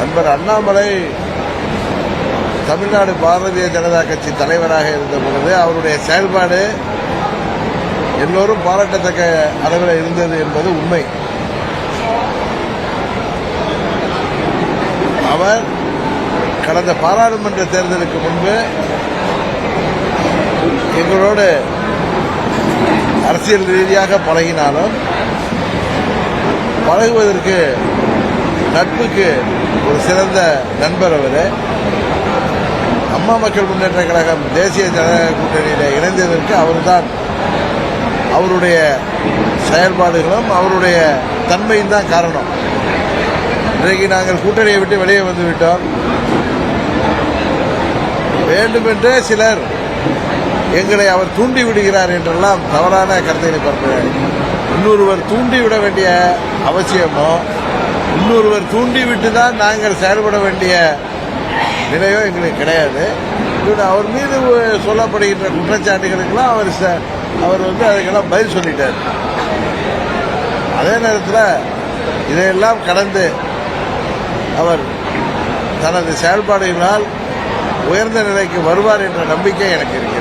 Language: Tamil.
நண்பர் அண்ணாமலை தமிழ்நாடு பாரதிய ஜனதா கட்சி தலைவராக இருந்த பொழுது அவருடைய செயல்பாடு எல்லோரும் பாராட்டத்தக்க அளவில் இருந்தது என்பது உண்மை. அவர் கடந்த பாராளுமன்ற தேர்தலுக்கு முன்பு எங்களோடு அரசியல் ரீதியாக பழகினாலும் பழகுவதற்கு நட்புக்கு ஒரு சிறந்த நண்பர் அவர். அம்மா மக்கள் முன்னேற்ற கழகம் தேசிய ஜனநாயக கூட்டணியில் இணைந்ததற்கு அவர்தான் அவருடைய செயல்பாடுகளும் அவருடைய தன்மையும் தான் காரணம். இன்றைக்கு நாங்கள் கூட்டணியை விட்டு வெளியே வந்துவிட்டோம். வேண்டுமென்றே சிலர் எங்களை அவர் தூண்டி விடுகிறார் என்றெல்லாம் தவறான கருத்தை பரப்புகிறார். இன்னொருவர் தூண்டிவிட வேண்டிய அவசியமோ இன்னொருவர் தூண்டிவிட்டு தான் நாங்கள் செயல்பட வேண்டிய நிலையோ எங்களுக்கு கிடையாது. அவர் மீது சொல்லப்படுகின்ற குற்றச்சாட்டுகளுக்கெல்லாம் அவர் அதுக்கெல்லாம் பதில் சொல்லிட்டார். அதே நேரத்தில் இதையெல்லாம் கடந்து அவர் தனது செயல்பாடுகளால் உயர்ந்த நிலைக்கு வருவார் என்ற நம்பிக்கை எனக்கு இருக்கு.